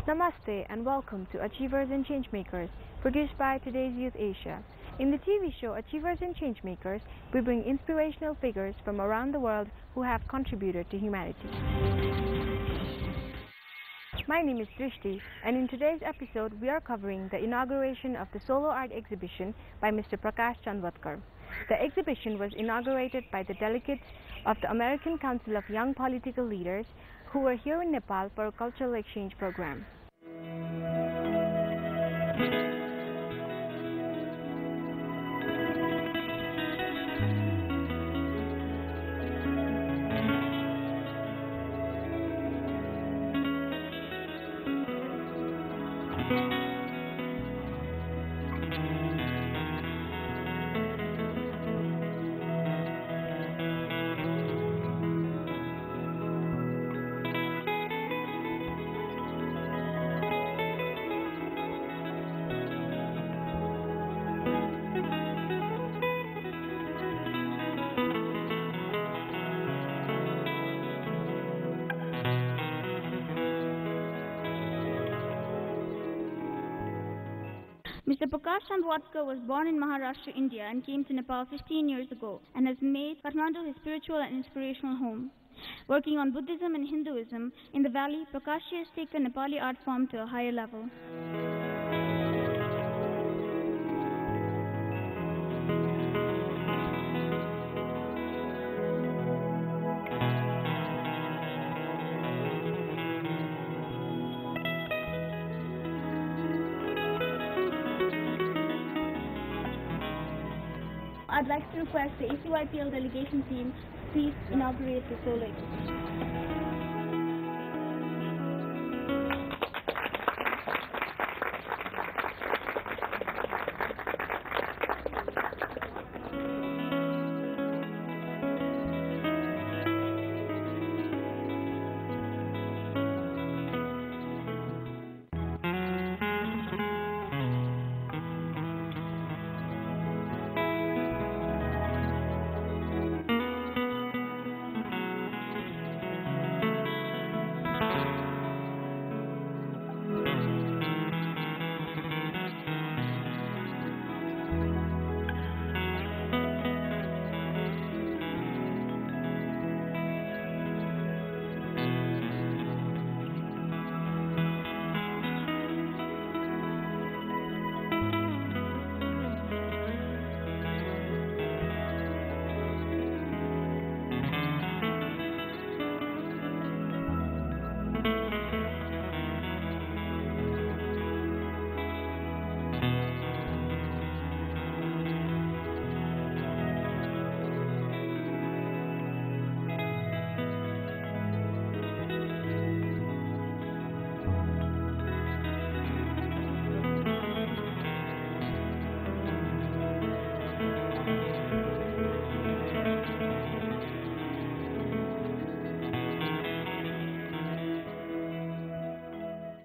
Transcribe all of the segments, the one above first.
Namaste and welcome to Achievers and Changemakers, produced by Today's Youth Asia. In the TV show Achievers and Changemakers, we bring inspirational figures from around the world who have contributed to humanity. My name is Drishti, and in today's episode we are covering the inauguration of the solo art exhibition by Mr. Prakaash Chandwadkar. The exhibition was inaugurated by the delegates of the American Council of Young Political Leaders who were here in Nepal for a cultural exchange program. Mr. Prakaash Chandwadkar was born in Maharashtra, India and came to Nepal 15 years ago and has made Kathmandu his spiritual and inspirational home. Working on Buddhism and Hinduism in the valley, Prakaash has taken Nepali art form to a higher level. I'd like to request the ACYPL delegation team to please inaugurate the solo exhibition.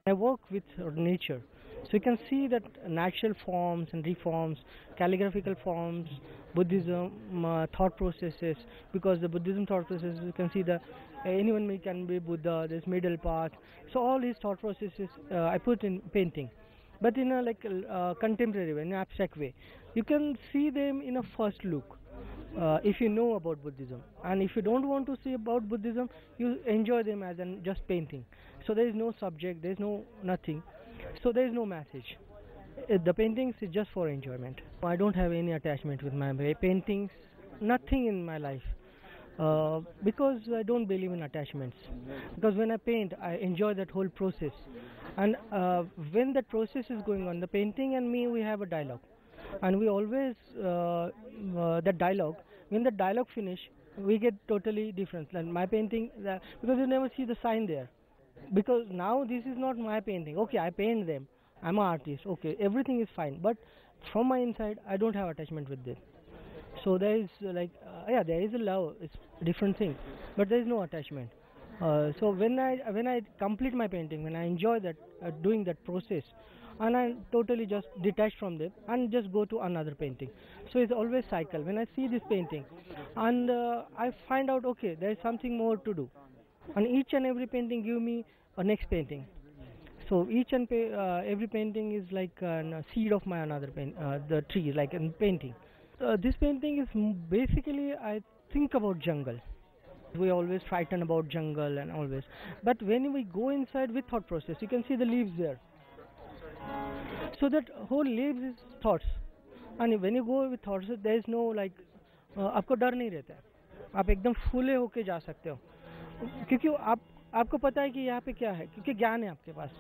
I work with nature, so you can see that natural forms and reforms, calligraphical forms, Buddhism thought processes. Because the Buddhism thought processes, you can see the anyone can be Buddha. There's middle path. So all these thought processes I put in painting, but in a contemporary way, in an abstract way. You can see them in a first look. If you know about Buddhism, and if you don't want to see about Buddhism, you enjoy them as just painting. So there is no subject, there is no nothing, so there is no message. The paintings is just for enjoyment. I don't have any attachment with my paintings, nothing in my life, because I don't believe in attachments. Because when I paint, I enjoy that whole process, and when that process is going on, the painting and me, we have a dialogue. And we always that dialogue, when the dialogue finish, we get totally different. Like my painting, because you never see the sign there, because now this is not my painting. Okay, I paint them, I'm an artist, okay, everything is fine, but from my inside I don't have attachment with them. So there is there is a love, it's a different thing, but there is no attachment. So when I complete my painting, when I enjoy that doing that process, and I totally just detach from them and just go to another painting. So it's always cycle. When I see this painting and I find out, there is something more to do, and each and every painting give me a next painting. So each and every painting is like a seed of my another the tree, like in painting. This painting is basically, I think about jungle. We always frighten about jungle and always, but when we go inside with thought process, you can see the leaves there. So that whole leaves is thoughts, and when you go with thoughts, there is no like आपको डर नहीं रहता है, आप एकदम फूले होके जा सकते हो, क्योंकि आपको पता है कि यहाँ पे क्या है, क्योंकि ज्ञान है आपके पास.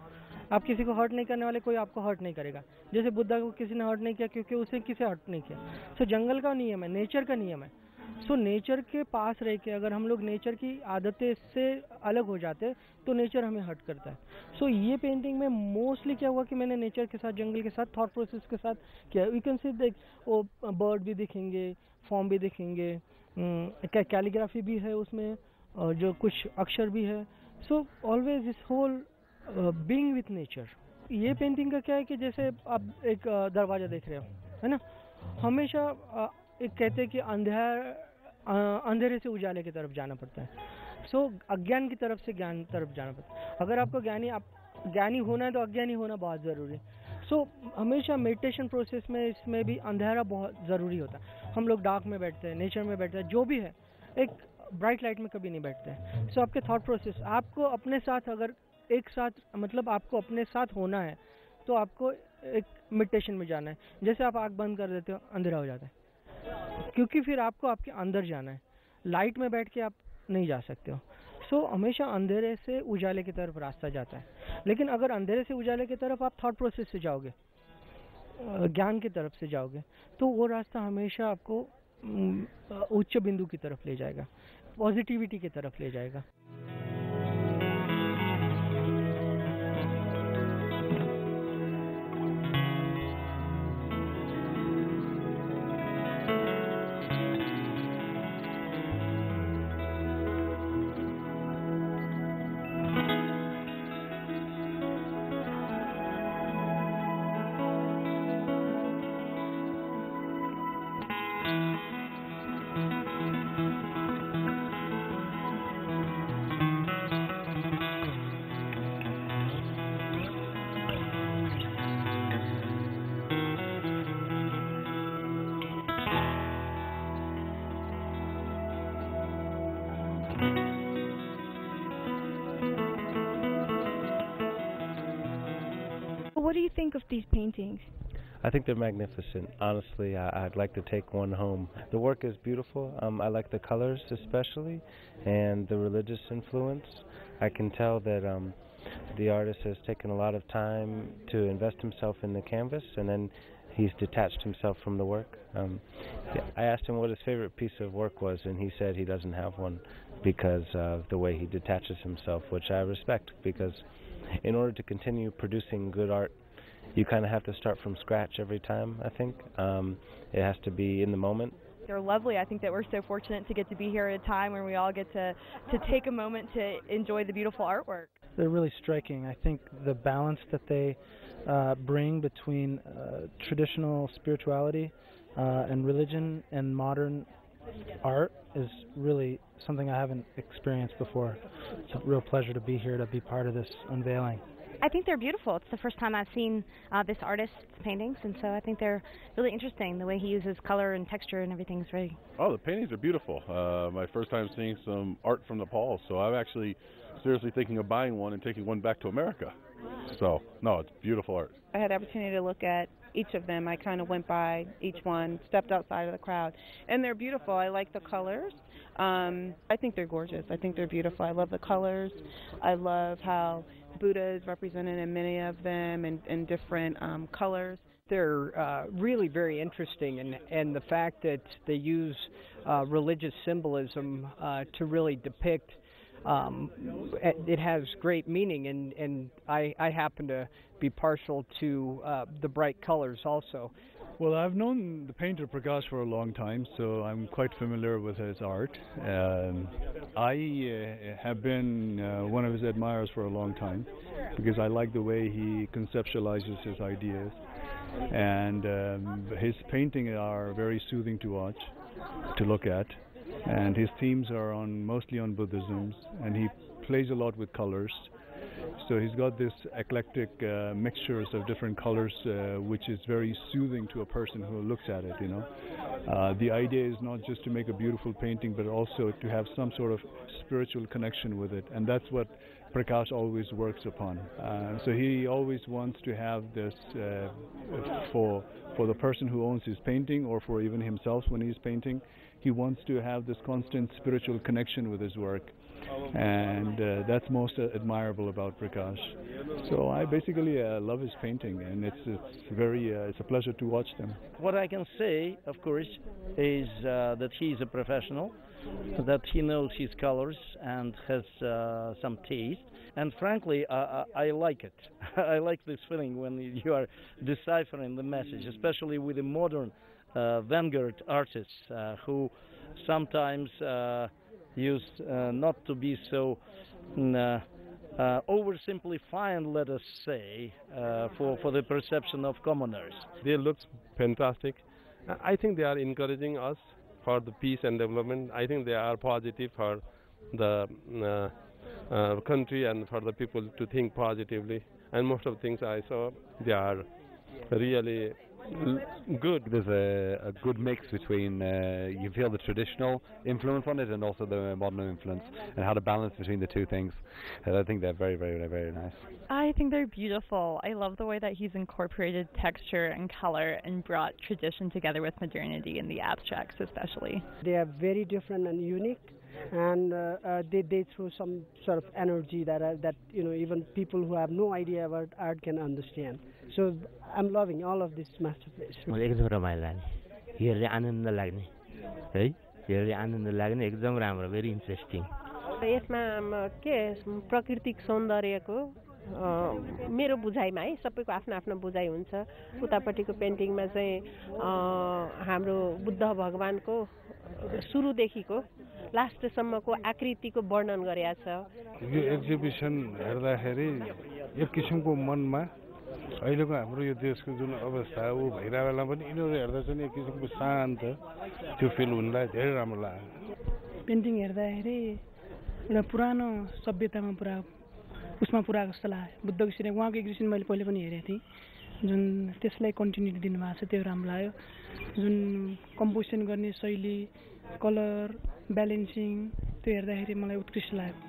आप किसी को हर्ट नहीं करने वाले, कोई आपको हर्ट नहीं करेगा. जैसे बुद्धा को किसी ने हर्ट नहीं किया क्योंकि उसे किसी हर्ट नहीं किया. सो जंगल का नियम है, नेचर का नियम है. सो नेचर के पास रह के अगर हम लोग नेचर की आदतें से अलग हो जाते तो नेचर हमें हर्ट करता है. सो ये पेंटिंग में मोस्टली क्या हुआ कि मैंने नेचर के साथ, जंगल के साथ, थॉट प्रोसेस के साथ किया. यू कैन सी देख, वो बर्ड भी दिखेंगे, फॉर्म भी दिखेंगे, कैलीग्राफी भी है उसमें, और जो कुछ अक्षर भी है. So always this whole being with nature. ये पेंटिंग का क्या है कि जैसे आप एक दरवाजा देख रहे हो, है ना, हमेशा एक कहते हैं कि अंधेरे से उजाले की तरफ जाना पड़ता है. सो अज्ञान की तरफ से ज्ञान तरफ जाना पड़ता है. अगर आपको ज्ञानी होना है तो अज्ञानी होना बहुत ज़रूरी है. सो हमेशा मेडिटेशन प्रोसेस में इसमें भी अंधेरा बहुत ज़रूरी होता है. हम लोग डार्क में बैठते हैं, नेचर में बैठते हैं, जो भी है, एक ब्राइट लाइट में कभी नहीं बैठते हैं. सो आपके थॉट प्रोसेस, आपको अपने साथ, अगर एक साथ, मतलब आपको अपने साथ होना है तो आपको एक मेडिटेशन में जाना है. जैसे आप आँख बंद कर देते हो, अंधेरा हो जाता है, क्योंकि फिर आपको आपके अंदर जाना है. लाइट में बैठ के आप नहीं जा सकते हो. सो हमेशा अंधेरे से उजाले की तरफ रास्ता जाता है. लेकिन अगर अंधेरे से उजाले की तरफ आप थॉट प्रोसेस से जाओगे, ज्ञान की तरफ से जाओगे, तो वो रास्ता हमेशा आपको उच्च बिंदु की तरफ ले जाएगा, पॉजिटिविटी की तरफ ले जाएगा. What do you think of these paintings? I think they're magnificent. Honestly, I'd like to take one home. The work is beautiful. I like the colors especially, and the religious influence. I can tell that the artist has taken a lot of time to invest himself in the canvas, and then he's detached himself from the work. I asked him what his favorite piece of work was, and he said he doesn't have one because of the way he detaches himself, which I respect, because in order to continue producing good art, you kind of have to start from scratch every time, I think. It has to be in the moment. They're lovely. I think that we're so fortunate to get to be here at a time when we all get to take a moment to enjoy the beautiful artwork. They're really striking. I think the balance that they bring between traditional spirituality and religion and modern art is really something I haven't experienced before. It's a real pleasure to be here to be part of this unveiling. I think they're beautiful. It's the first time I've seen this artist's paintings, and so I think they're really interesting. The way he uses color and texture and everything is very... Oh, the paintings are beautiful. My first time seeing some art from Nepal, so I'm actually seriously thinking of buying one and taking one back to America. So, no, it's beautiful art. I had the opportunity to look at each of them. I kind of went by each one, stepped outside of the crowd, and they're beautiful. I like the colors. I think they're gorgeous. I think they're beautiful. I love the colors. I love how Buddha is represented in many of them in different colors. They're really very interesting, and the fact that they use religious symbolism to really depict it has great meaning, and I happen to be partial to the bright colors also. Well, I've known the painter Prakaash for a long time, so I'm quite familiar with his art. I have been one of his admirers for a long time because I like the way he conceptualizes his ideas, and his paintings are very soothing to watch, to look at, and his themes are mostly on Buddhism, and he plays a lot with colors. So he's got this eclectic mixtures of different colors, which is very soothing to a person who looks at it. The idea is not just to make a beautiful painting, but also to have some sort of spiritual connection with it, and that's what Prakaash always works upon. So he always wants to have this for the person who owns his painting, or for even himself when he's painting. He wants to have this constant spiritual connection with his work, and that's most admirable about Prakaash. So I basically love his painting, and it's a pleasure to watch them. What I can say, of course, is that he's a professional, that he knows his colors and has some taste, and frankly I like it. I like this feeling when you are deciphering the message, especially with the modern vanguard artists who sometimes used not to be so oversimplifying, let us say, for the perception of commoners. They look fantastic. I think they are encouraging us for the peace and development. I think they are positive for the country and for the people to think positively. And most of the things I saw, they are really good. There's a good mix between you feel the traditional influence on it and also the modern influence, and how to balance between the two things. And I think they're very, very, very nice. I think they're beautiful. I love the way that he's incorporated texture and color and brought tradition together with modernity in the abstracts especially. They are very different and unique, and they throw some sort of energy that even people who have no idea about art can understand. So I'm loving all of this masterpiece. एकदम रमाइलो लाग्ने, हेर्दै आनन्द लाग्ने है, हेर्दै आनन्द लाग्ने, एकदम राम्रो, भेरी इन्ट्रेस्टिङ। यसमा के प्राकृतिक सौन्दर्यको मेरो बुझाइमा है, सबैको आफ्नो आफ्नो बुझाइ हुन्छ। उतापट्टिको पेन्टिङमा चाहिँ हाम्रो बुद्ध भगवानको सुरुदेखिको लास्टसम्मको आकृतिको वर्णन गरेको छ। यो एक्जिबिसन हेर्दाखेरि एक किसिमको मनमा अहिलेको हाम्रो यो देशको जुन अवस्था ऊ भइरहेको बेला पनि यिनीहरू हेर्दा चाहिँ एक किसिमको शान्त त्यो फिल हुनलाई धेरै राम्रो लाग्यो। पेन्टिङ हेर्दाखेरि एउटा पुरानो सभ्यतामा उसमा पुरा जस्तो लाग्यो। बुद्धको सिरे उहाँको एक्जिबिसन मैले पहिले पनि हेरेको थिएँ, जुन त्यसलाई कन्टिन्युटी दिनुभएको छ, त्यो राम्रो लाग्यो। जुन कम्पोजिसन गर्ने शैली, कलर, ब्यालेन्सिङ, त्यो हेर्दाखेरि मलाई उत्कृष्ट लाग्यो।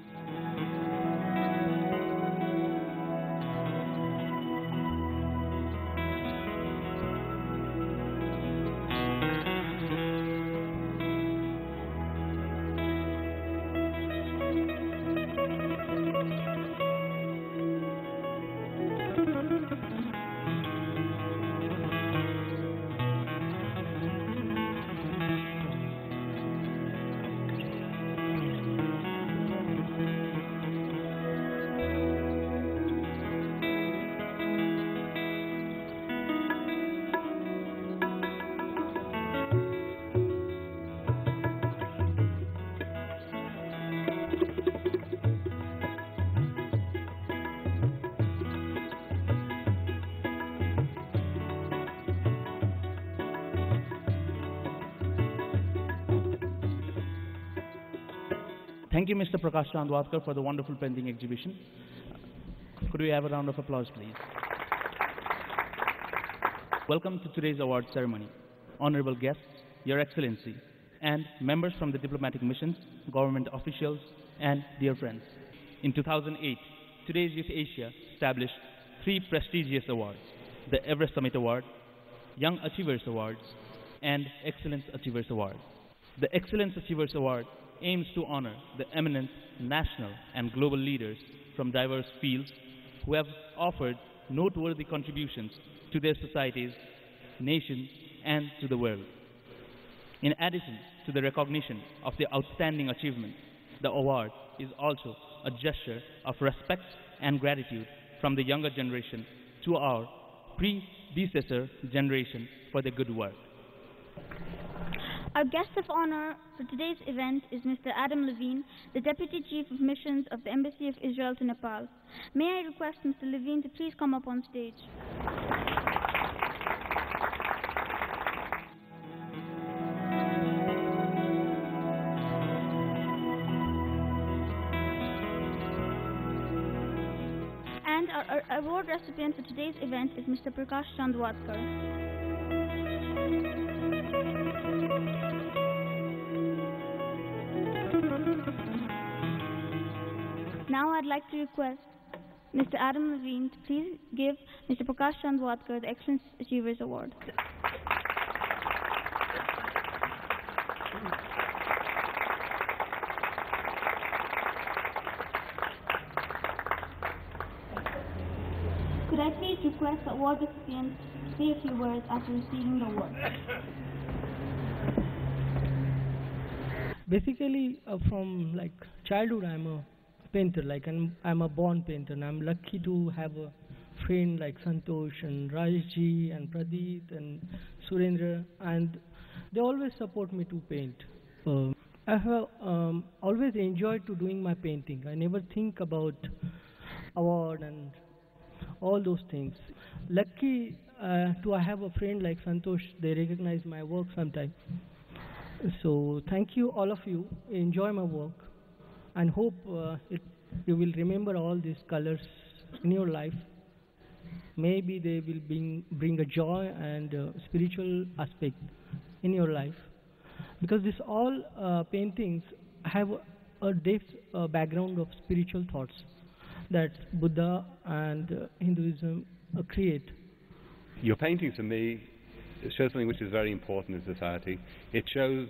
Thank you, Mr. Prakaash Chandwadkar, for the wonderful painting exhibition. Could we have a round of applause, please? Welcome to today's award ceremony. Honorable guests, Your Excellency, and members from the diplomatic missions, government officials, and dear friends. In 2008, Today's Youth Asia established 3 prestigious awards: the Everest Summit Award, Young Achievers Awards, and Excellence Achievers Award. The Excellence Achievers Award aims to honor the eminent national and global leaders from diverse fields who have offered noteworthy contributions to their societies, nations, and to the world. In addition to the recognition of their outstanding achievement, the award is also a gesture of respect and gratitude from the younger generation to our predecessor generation for their good work. Our guest of honor for today's event is Mr. Adam Levene, the Deputy Chief of Missions of the Embassy of Israel to Nepal. May I request Mr. Levene to please come up on stage. The award recipient for today's event is Mr. Prakaash Chandwadkar. Now I'd like to request Mr. Adam Levene to please give Mr. Prakaash Chandwadkar the Excellence Achievers Award. Could I please request the award recipient to say a few words after receiving the award? Basically, from like childhood, I'm a painter. I'm a born painter, and I'm lucky to have a friend like Santosh and Rajji and Pradeep and Surendra, and they always support me to paint. I have always enjoyed to doing my painting. I never think about award and all those things. Lucky to have a friend like Santosh. They recognize my work sometimes. So thank you, all of you. Enjoy my work, and hope you will remember all these colors in your life. Maybe they will bring a joy and spiritual aspect in your life, because these all paintings have a deep background of spiritual thoughts that Buddha and Hinduism create. Your painting, to me, it shows something which is very important in society. It shows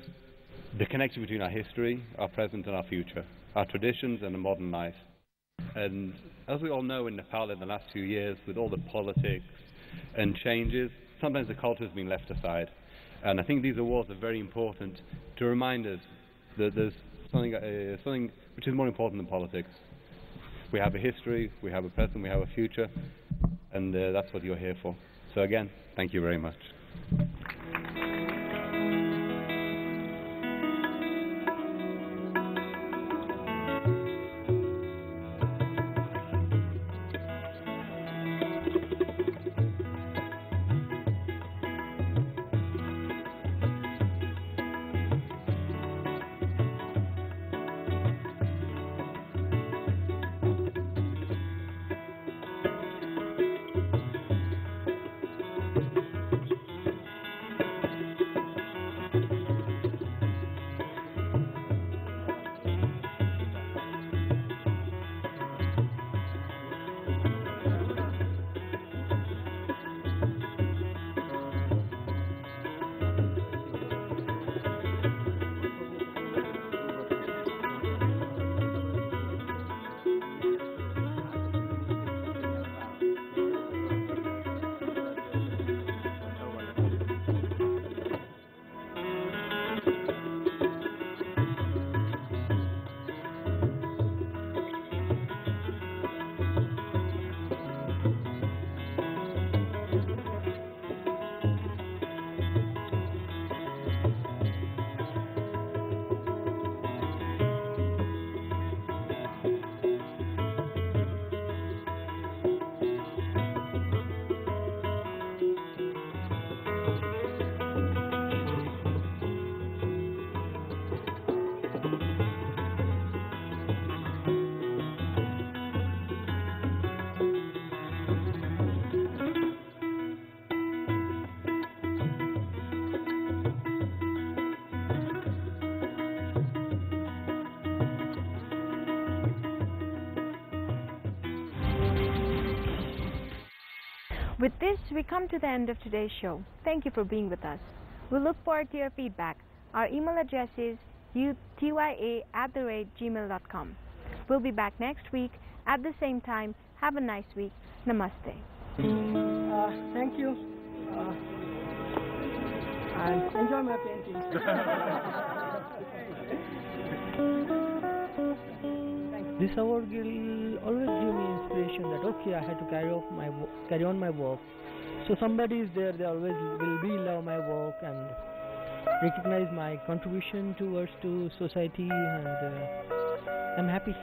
the connection between our history, our present and our future, our traditions and the modern life. And as we all know, in Nepal in the last few years, with all the politics and changes, sometimes the culture has been left aside. And I think these awards are very important to remind us that there's something which is more important than politics. We have a history, we have a present, we have a future, and that's what you're here for. So again, thank you very much. With this, we come to the end of today's show. Thank you for being with us. We look forward to your feedback. Our email address is TYA@gmail.com. We'll be back next week at the same time. Have a nice week. Namaste. Thank you. And enjoy my painting. This award will always give me inspiration that okay, I had to carry on my work. So somebody is there, they always will love my work and recognize my contribution to society, and I'm happy.